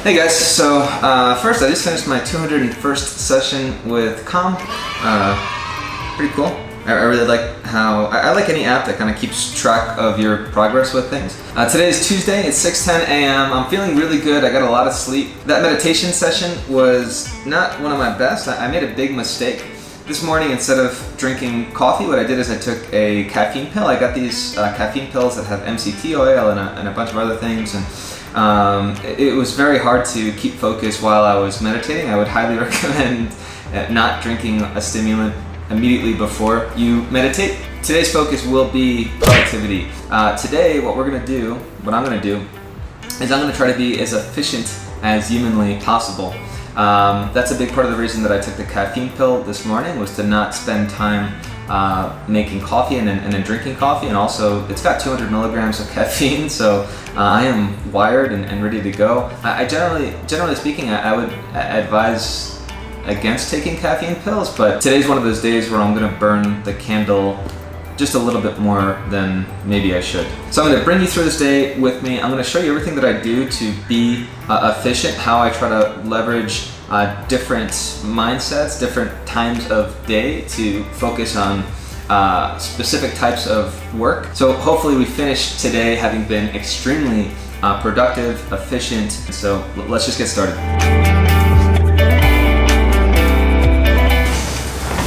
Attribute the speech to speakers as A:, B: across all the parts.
A: Hey guys, so first I just finished my 201st session with Calm. Pretty cool. I really like how, I like any app that kind of keeps track of your progress with things. Today is Tuesday, it's 6:10 a.m. I'm feeling really good, I got a lot of sleep. That meditation session was not one of my best. I made a big mistake. This morning, instead of drinking coffee, what I did is I took a caffeine pill. I got these caffeine pills that have MCT oil and a bunch of other things. And it was very hard to keep focus while I was meditating. I would highly recommend not drinking a stimulant immediately before you meditate. Today's focus will be productivity. Today, what I'm gonna do, is I'm gonna try to be as efficient as humanly possible. That's a big part of the reason that I took the caffeine pill this morning, was to not spend time making coffee and then drinking coffee. And also, it's got 200 milligrams of caffeine, so I am wired and ready to go. I generally speaking, I would advise against taking caffeine pills, but today's one of those days where I'm gonna burn the candle just a little bit more than maybe I should. So I'm gonna bring you through this day with me. I'm gonna show you everything that I do to be efficient, how I try to leverage different mindsets, different times of day to focus on specific types of work. So hopefully we finish today having been extremely productive, efficient. So let's just get started.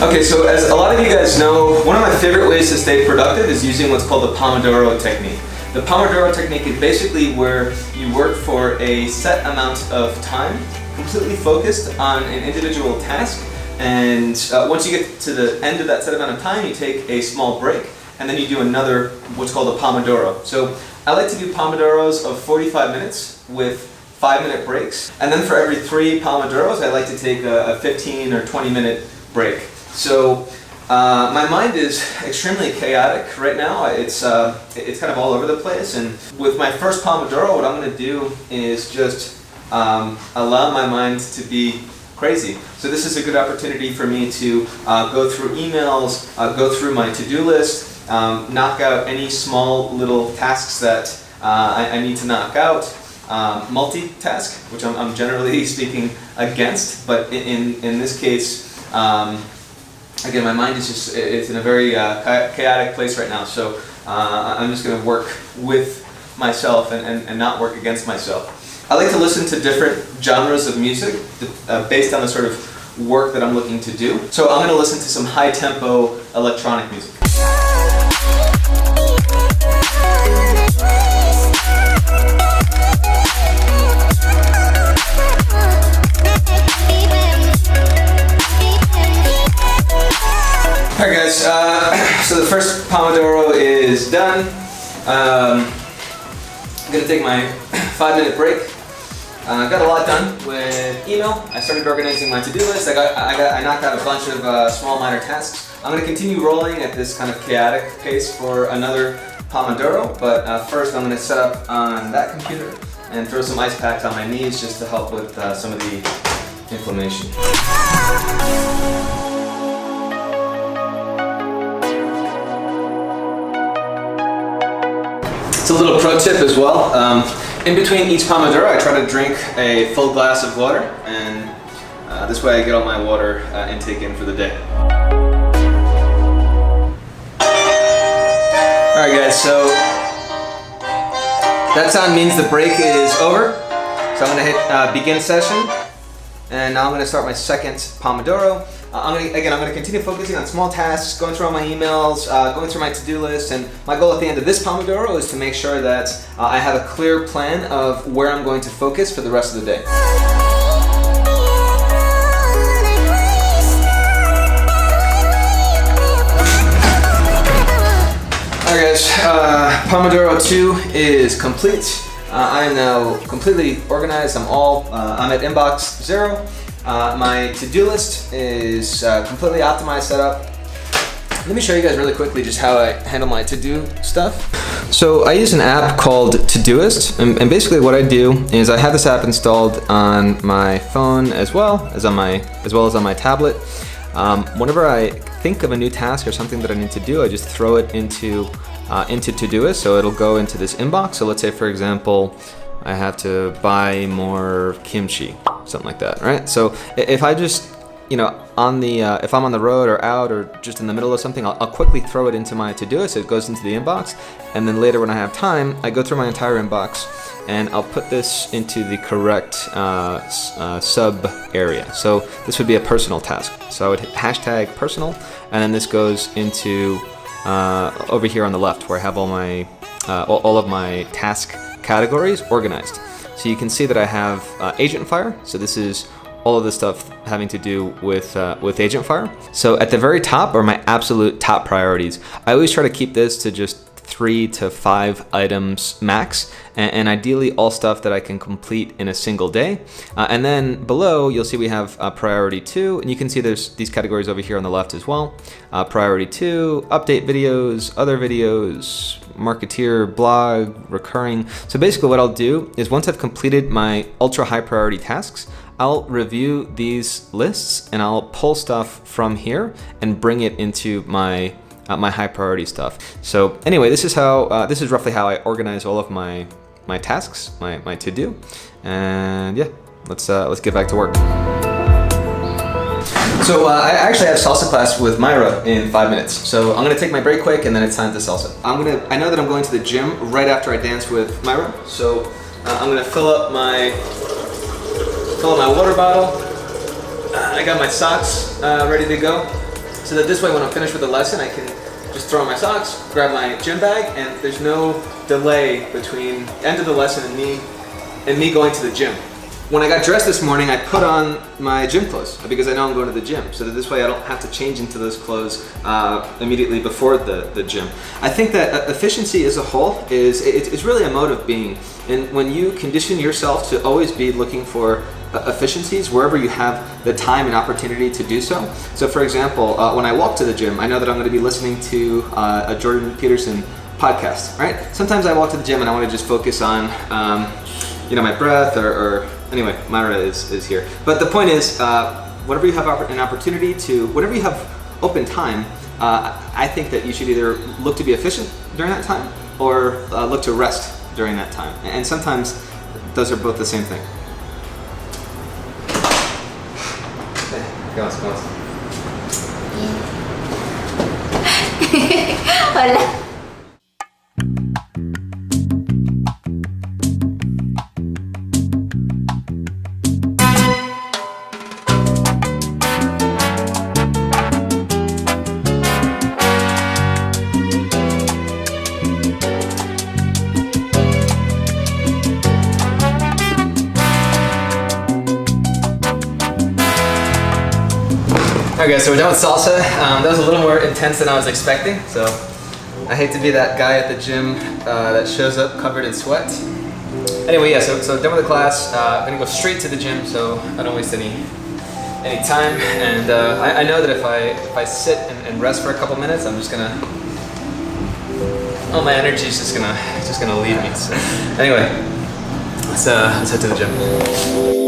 A: Okay, so as a lot of you guys know, one of my favorite ways to stay productive is using what's called the Pomodoro technique. The Pomodoro technique is basically where you work for a set amount of time, completely focused on an individual task, and once you get to the end of that set amount of time, you take a small break, and then you do another, what's called a Pomodoro. So I like to do Pomodoros of 45 minutes with 5-minute breaks, and then for every 3 Pomodoros, I like to take a 15 or 20-minute break. So my mind is extremely chaotic right now. It's kind of all over the place. And with my first Pomodoro, what I'm going to do is just allow my mind to be crazy. So this is a good opportunity for me to go through emails, go through my to-do list, knock out any small little tasks that I need to knock out. Multitask, which I'm generally speaking against, but in this case, again, my mind is it's in a very chaotic place right now, so I'm just going to work with myself and not work against myself. I like to listen to different genres of music based on the sort of work that I'm looking to do. So I'm going to listen to some high-tempo electronic music. Alright guys, so the first Pomodoro is done. I'm going to take my 5-minute break. I got a lot done with email. I started organizing my to-do list. I knocked out a bunch of small minor tasks. I'm going to continue rolling at this kind of chaotic pace for another Pomodoro, but first I'm going to set up on that computer and throw some ice packs on my knees just to help with some of the inflammation. It's a little pro tip as well. In between each Pomodoro, I try to drink a full glass of water, and this way I get all my water intake in for the day. Alright guys, so that sound means the break is over. So I'm going to hit begin session, and now I'm going to start my second Pomodoro. I'm going to continue focusing on small tasks, going through all my emails, going through my to-do list, and my goal at the end of this Pomodoro is to make sure that I have a clear plan of where I'm going to focus for the rest of the day. Alright guys, Pomodoro 2 is complete. I am now completely organized. I'm at inbox 0. My to-do list is completely optimized, set up. Let me show you guys really quickly just how I handle my to-do stuff. So I use an app called Todoist, and basically what I do is I have this app installed on my phone as well as on my tablet. Whenever I think of a new task or something that I need to do, I just throw it into Todoist, so it'll go into this inbox. So let's say, for example, I have to buy more kimchi, something like that, right? So if I just, you know, if I'm on the road or out or just in the middle of something, I'll quickly throw it into my to-do, so it goes into the inbox, and then later when I have time, I go through my entire inbox and I'll put this into the correct sub area. So this would be a personal task. So I would hashtag personal, and then this goes into over here on the left where I have all of my task categories organized. So you can see that I have Agent Fire. So this is all of the stuff having to do with Agent Fire. So at the very top are my absolute top priorities. I always try to keep this to just 3 to 5 items max, and ideally all stuff that I can complete in a single day. And then below you'll see we have priority 2, and you can see there's these categories over here on the left as well. Priority 2, update videos, other videos, marketeer, blog, recurring. So basically what I'll do is once I've completed my ultra high priority tasks, I'll review these lists and I'll pull stuff from here and bring it into my high priority stuff. So anyway, this is roughly how I organize all of my tasks, my to-do. And yeah, let's get back to work. So I actually have salsa class with Myra in 5 minutes. So I'm gonna take my break quick and then it's time to salsa. I know that I'm going to the gym right after I dance with Myra. So I'm gonna fill up my water bottle. I got my socks ready to go. So that this way when I'm finished with the lesson, I can just throw on my socks, grab my gym bag, and there's no delay between the end of the lesson and me going to the gym. When I got dressed this morning, I put on my gym clothes because I know I'm going to the gym. So that this way I don't have to change into those clothes immediately before the gym. I think that efficiency as a whole it's really a mode of being. And when you condition yourself to always be looking for efficiencies wherever you have the time and opportunity to do so. So for example, when I walk to the gym, I know that I'm going to be listening to a Jordan Peterson podcast, right? Sometimes I walk to the gym and I want to just focus on my breath or anyway, Myra is here. But the point is, whenever you have an opportunity whenever you have open time, I think that you should either look to be efficient during that time or look to rest during that time. And sometimes those are both the same thing. ¿Qué más?
B: Hola.
A: Okay, so we're done with salsa. That was a little more intense than I was expecting, so I hate to be that guy at the gym that shows up covered in sweat. Anyway, yeah, so done with the class. I'm gonna go straight to the gym so I don't waste any time. And I know that if I sit and rest for a couple minutes, I'm just gonna, all my energy is just gonna leave me. So anyway, let's head to the gym.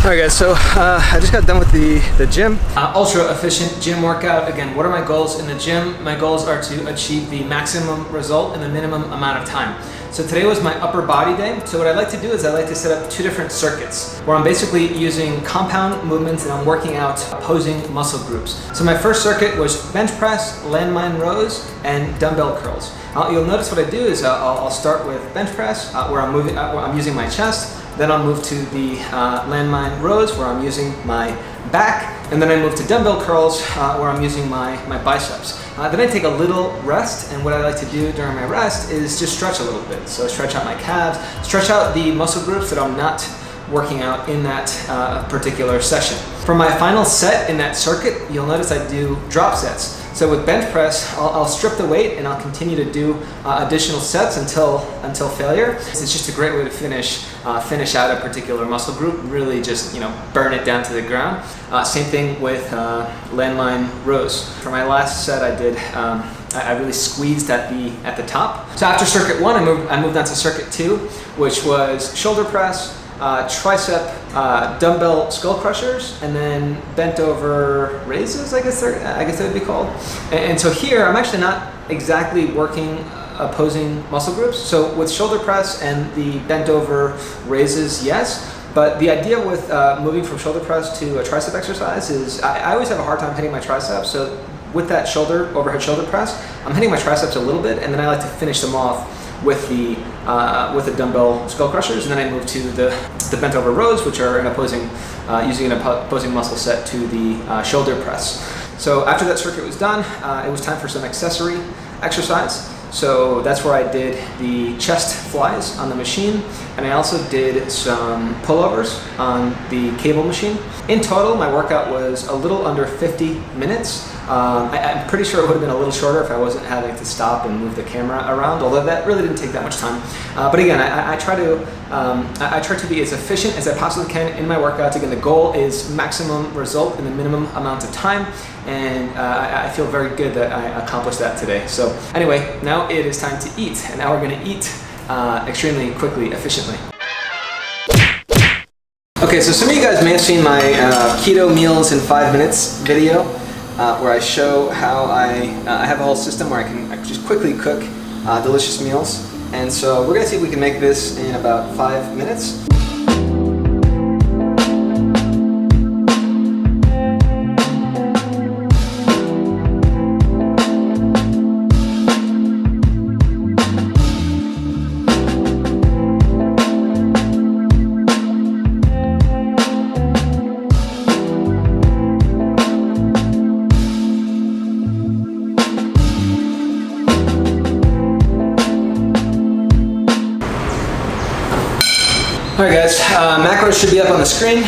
A: Alright guys, so I just got done with the gym. Ultra efficient gym workout. Again, what are my goals in the gym? My goals are to achieve the maximum result in the minimum amount of time. So today was my upper body day. So what I like to do is I like to set up 2 different circuits where I'm basically using compound movements and I'm working out opposing muscle groups. So my first circuit was bench press, landmine rows, and dumbbell curls. You'll notice what I do is I'll start with bench press where I'm using my chest. Then I'll move to the landmine rows where I'm using my back, and then I move to dumbbell curls where I'm using my biceps. Then I take a little rest, and what I like to do during my rest is just stretch a little bit. So I stretch out my calves, stretch out the muscle groups that I'm not working out in that particular session. For my final set in that circuit, you'll notice I do drop sets.
B: So with bench press, I'll strip the weight and I'll continue to do additional sets until failure. It's just a great way to finish out a particular muscle group. Really, just burn it down to the ground. Same thing with landmine rows. For my last set, I did. I really squeezed at the top. So after circuit 1, I moved on to circuit 2, which was shoulder press, tricep dumbbell skull crushers, and then bent over raises, I guess they would be called. And so here I'm actually not exactly working opposing muscle groups. So with shoulder press and the bent over raises, yes. But the idea with moving from shoulder press to a tricep exercise is I always have a hard time hitting my triceps. So with that overhead shoulder press, I'm hitting my triceps a little bit, and then I like to finish them off with the dumbbell skull crushers, and then I move to the bent over rows, which are using an opposing muscle set to the shoulder press. So after that circuit was done, it was time for some accessory exercise. So that's where I did the chest flies on the machine, and I also did some pullovers on the cable machine. In total, my workout was a little under 50 minutes. I'm pretty sure it would have been a little shorter if I wasn't having to stop and move the camera around, although that really didn't take that much time. But again, I try to be as efficient as I possibly can in my workouts. Again, the goal is maximum result in the minimum amount of time, and I feel very good that I accomplished that today. So anyway, now it is time to eat, and now we're going to eat extremely quickly, efficiently. Okay, so some of you guys may have seen my keto meals in 5 minutes video, where I show how I have a whole system where I can just quickly cook delicious meals. And so we're gonna see if we can make this in about 5 minutes. Alright guys, macros should be up on the screen.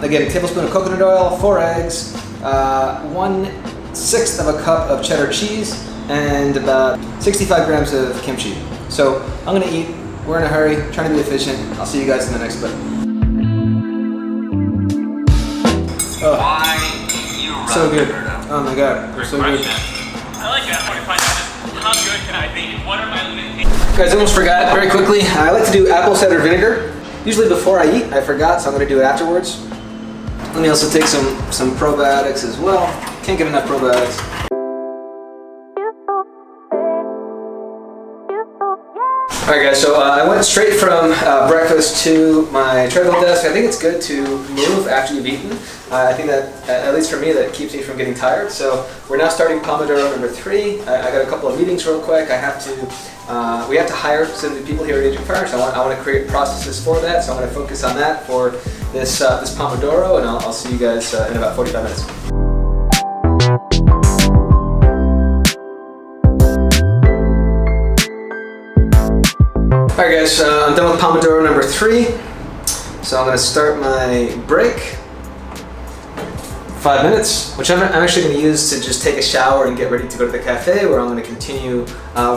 B: Again, a tablespoon of coconut oil, 4 eggs, 1/6 of a cup of cheddar cheese, and about 65 grams of kimchi. So I'm gonna eat, we're in a hurry, trying to be efficient. I'll see you guys in the next clip. Oh,
C: why you run,
B: so good.
C: Roberto?
B: Oh my god,
C: Great
B: so
C: question.
B: good.
C: I like that. I want to find out just how good can I be? What are my limitations?
B: Guys, I almost forgot very quickly. I like to do apple cider vinegar. Usually before I eat, I forgot, so I'm gonna do it afterwards. Let me also take some probiotics as well. Can't get enough probiotics. Alright guys, so I went straight from breakfast to my treadmill desk. I think it's good to move after you've eaten. I think that, at least for me, that keeps me from getting tired. So we're now starting Pomodoro number 3. I got a couple of meetings real quick. We have to hire some new people here at Agent Fire, so I want to create processes for that. So I'm going to focus on that for this Pomodoro, and I'll see you guys in about 45 minutes. Alright guys, I'm done with Pomodoro number 3, so I'm going to start my break. 5 minutes, which I'm actually going to use to just take a shower and get ready to go to the cafe, where I'm going to continue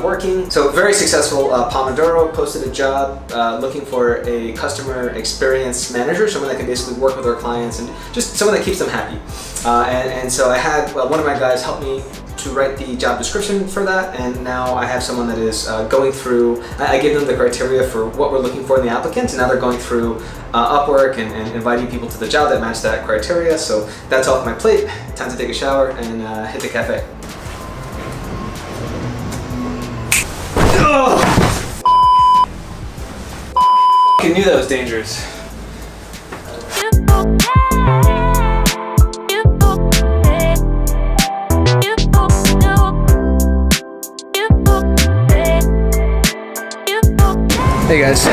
B: working. So very successful Pomodoro. Posted a job looking for a customer experience manager, someone that can basically work with our clients and just someone that keeps them happy. And so I had one of my guys help me to write the job description for that, and now I have someone that is going through, I gave them the criteria for what we're looking for in the applicants, and now they're going through Upwork and inviting people to the job that match that criteria. So that's off my plate. Time to take a shower and hit the cafe. Oh! I knew that was dangerous. Hey guys,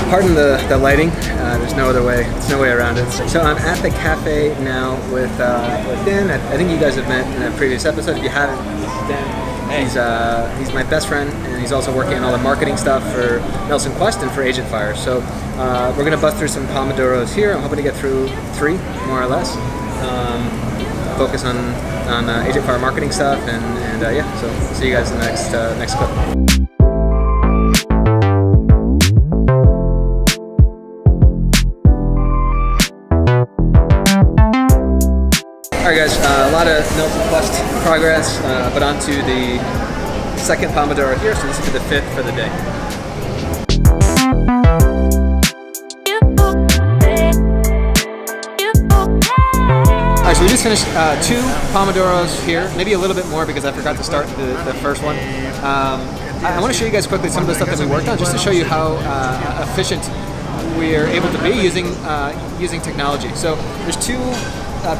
B: pardon the lighting. There's no other way. There's no way around it. So I'm at the cafe now with Dan. I think you guys have met in a previous episode. If you haven't, Dan, he's my best friend, and he's also working on all the marketing stuff for Nelson Quest and for Agent Fire. So we're gonna bust through some Pomodoros here. I'm hoping to get through 3, more or less. Focus on on Agent Fire marketing stuff, and yeah, so see you guys in the next clip. Alright guys, a lot of Nelson Quest progress, but on to the second Pomodoro here, so this will be the 5th for the day. Alright, so we just finished 2 Pomodoros here, maybe a little bit more because I forgot to start the first one. I want to show you guys quickly some of the stuff that we worked on, just to show you how efficient we are able to be using technology. So there's 2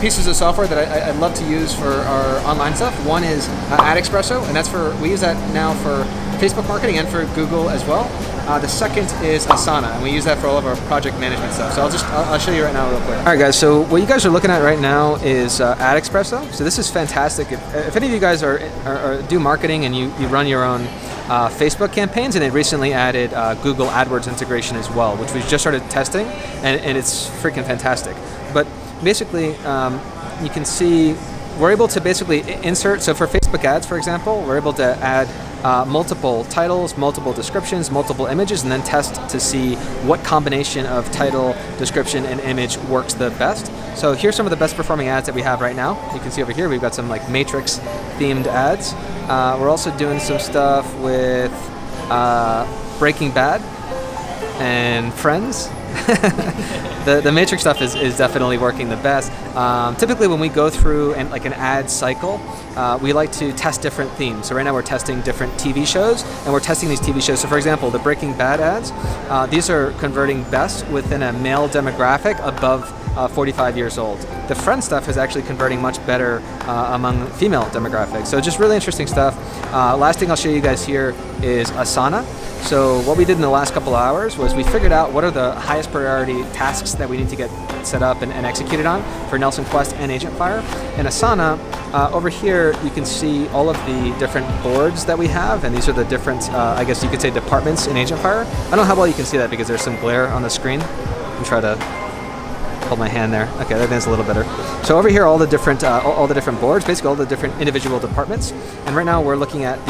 B: pieces of software that I'd love to use for our online stuff. One is AdExpresso, and we use that now for Facebook marketing and for Google as well. The second is Asana, and we use that for all of our project management stuff. So I'll show you right now real quick. All right guys, so what you guys are looking at right now is AdExpresso. So this is fantastic. If any of you guys do marketing and you run your own Facebook campaigns, and they recently added Google AdWords integration as well, which we just started testing, and it's freaking fantastic. But basically, you can see we're able to basically insert, so for Facebook ads, for example, we're able to add multiple titles, multiple descriptions, multiple images, and then test to see what combination of title, description, and image works the best. So here's some of the best performing ads that we have right now. You can see over here we've got some like Matrix themed ads. We're also doing some stuff with Breaking Bad and Friends. The Matrix stuff is definitely working the best. Typically when we go through an ad cycle, we like to test different themes. So right now we're testing different TV shows, and we're testing these TV shows. So for example, the Breaking Bad ads, these are converting best within a male demographic above 45 years old. The Friends stuff is actually converting much better among female demographics. So just really interesting stuff. Last thing I'll show you guys here is Asana. So what we did in the last couple of hours was we figured out what are the highest priority tasks that we need to get set up and executed on for Nelson Quest and Agent Fire. In Asana, over here you can see all of the different boards that we have, and these are the different, I guess you could say, departments in Agent Fire. I don't know how well you can see that because there's some glare on the screen. I'll try to hold my hand there. Okay, that is a little better. So over here, all the different boards, basically all the different individual departments. And right now we're looking at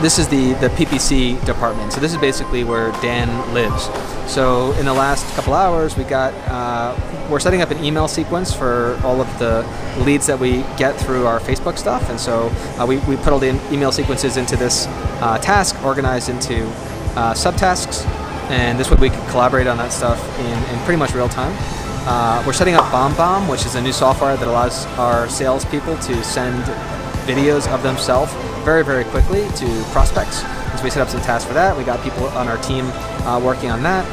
B: this is the PPC department. So this is basically where Dan lives. So in the last couple hours, we're setting up an email sequence for all of the leads that we get through our Facebook stuff. And so we put all the email sequences into this task, organized into subtasks. And this way we can collaborate on that stuff in pretty much real time. We're setting up BombBomb, which is a new software that allows our salespeople to send videos of themselves very, very quickly to prospects. And so we set up some tasks for that. We got people on our team working on that.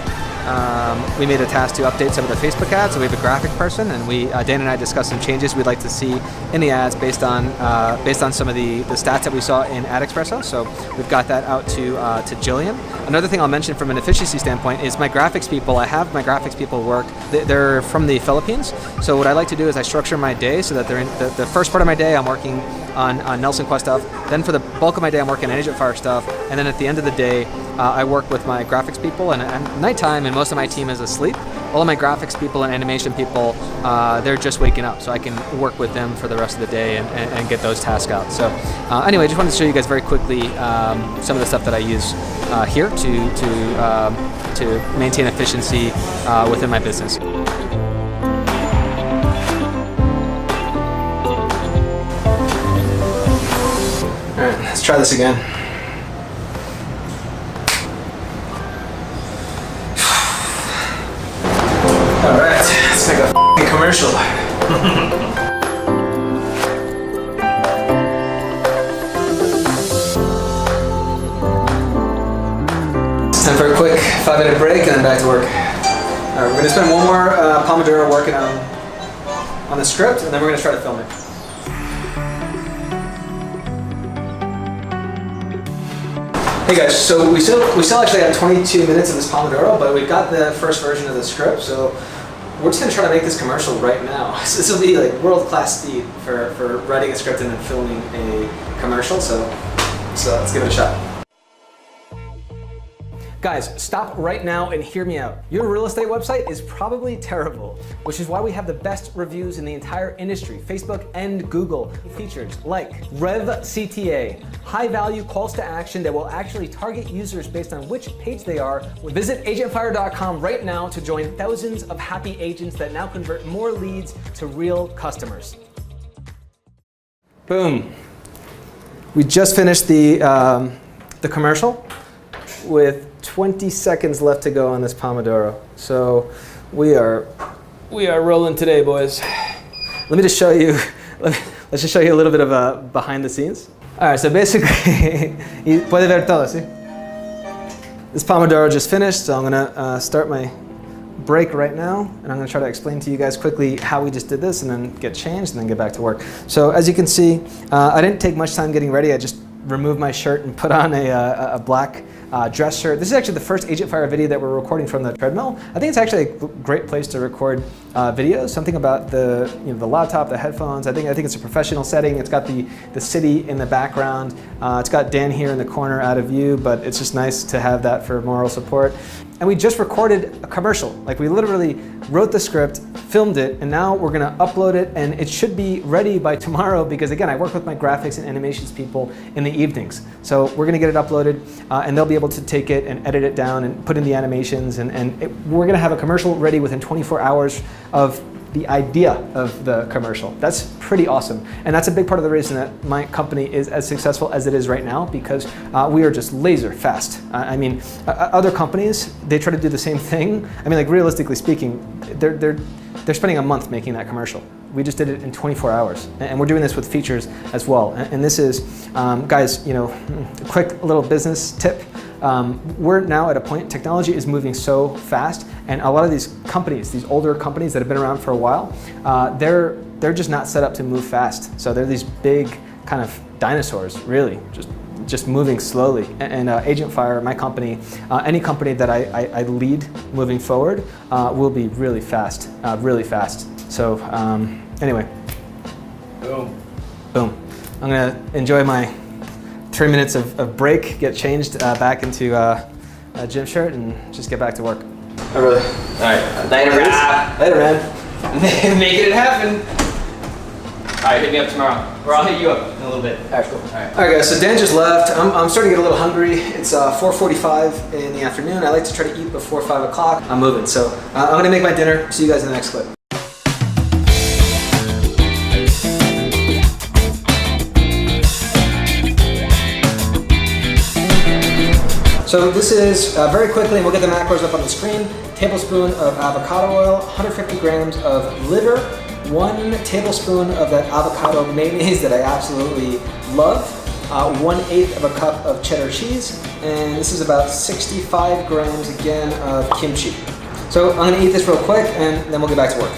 B: We made a task to update some of the Facebook ads. So we have a graphic person, and Dan and I discussed some changes we'd like to see in the ads based on some of the stats that we saw in AdExpresso. So we've got that out to Jillian. Another thing I'll mention from an efficiency standpoint is my graphics people. I have my graphics people work. They're from the Philippines. So what I like to do is I structure my day so that they're in the first part of my day I'm working on Nelson Quest stuff. Then for the bulk of my day I'm working on Agent Fire stuff. And then at the end of the day I work with my graphics people. And at nighttime, and most of my team is asleep, all of my graphics people and animation people, they're just waking up. So I can work with them for the rest of the day and get those tasks out. So anyway, just wanted to show you guys very quickly some of the stuff that I use here to maintain efficiency within my business. All right, let's try this again. All right, let's make a f***ing commercial. It's time for a quick 5-minute break and then back to work. All right, we're gonna spend one more Pomodoro working on the script, and then we're gonna try to film it. Hey guys, so we still actually have 22 minutes of this Pomodoro, but we've got the first version of the script, so we're just gonna try to make this commercial right now. So this will be like world-class speed for writing a script and then filming a commercial, so let's give it a shot. Guys, stop right now and hear me out. Your real estate website is probably terrible, which is why we have the best reviews in the entire industry, Facebook and Google. Features like RevCTA, high-value calls to action that will actually target users based on which page they are. Visit agentfire.com right now to join thousands of happy agents that now convert more leads to real customers. Boom. We just finished the commercial with 20 seconds left to go on this Pomodoro. So we are rolling today, boys. Let me just show you, let's just show you a little bit of behind the scenes. All right, so basically, puede ver todo, ¿sí? This Pomodoro just finished, so I'm gonna start my break right now, and I'm gonna try to explain to you guys quickly how we just did this and then get changed and then get back to work. So as you can see, I didn't take much time getting ready. I just removed my shirt and put on a black dress shirt. This is actually the first Agent Fire video that we're recording from the treadmill. I think it's actually a great place to record videos. Something about the laptop, the headphones. I think it's a professional setting. It's got the city in the background. It's got Dan here in the corner out of view, but it's just nice to have that for moral support. And we just recorded a commercial. Like, we literally wrote the script, filmed it, and now we're gonna upload it, and it should be ready by tomorrow because, again, I work with my graphics and animations people in the evenings. So we're gonna get it uploaded, and they'll be able to take it and edit it down and put in the animations, and we're gonna have a commercial ready within 24 hours of the idea of the commercial. That's pretty awesome. And that's a big part of the reason that my company is as successful as it is right now, because we are just laser fast. I mean, other companies, they try to do the same thing. I mean, like, realistically speaking, they're spending a month making that commercial. We just did it in 24 hours. And we're doing this with features as well. And this is, guys, a quick little business tip. We're now at a point, technology is moving so fast, and a lot of these companies, these older companies that have been around for a while, they're just not set up to move fast. So they're these big kind of dinosaurs, really, just moving slowly. And Agent Fire, my company, any company that I lead moving forward, will be really fast, really fast. So anyway, boom. I'm gonna enjoy my 3 minutes of break, get changed back into a gym shirt, and just get back to work. Oh, really?
A: All right. Later,
B: man.
A: Making it happen. All right, hit me up tomorrow, or I'll hit you up in a little bit.
B: All right, cool. All right, guys, so Dan just left. I'm starting to get a little hungry. It's 4:45 in the afternoon. I like to try to eat before 5 o'clock. I'm moving, so I'm gonna make my dinner. See you guys in the next clip. So this is, very quickly, and we'll get the macros up on the screen, tablespoon of avocado oil, 150 grams of liver, 1 tablespoon of that avocado mayonnaise that I absolutely love, 1/8 of a cup of cheddar cheese, and this is about 65 grams again of kimchi. So I'm gonna eat this real quick, and then we'll get back to work.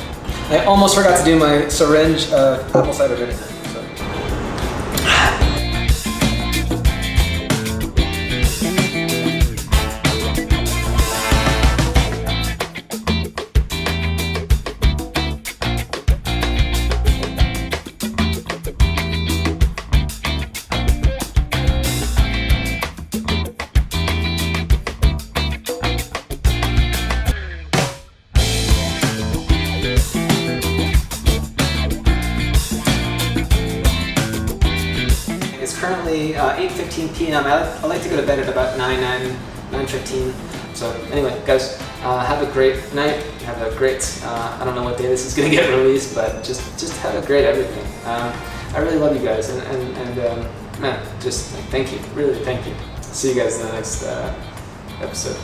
B: I almost forgot to do my syringe of apple cider vinegar. Currently 8:15 p.m. I like to go to bed at about 9:15. So anyway, guys, have a great night. Have a great, I don't know what day this is going to get released, but just have a great everything. I really love you guys, and man, just thank you. Really, thank you. See you guys in the next episode.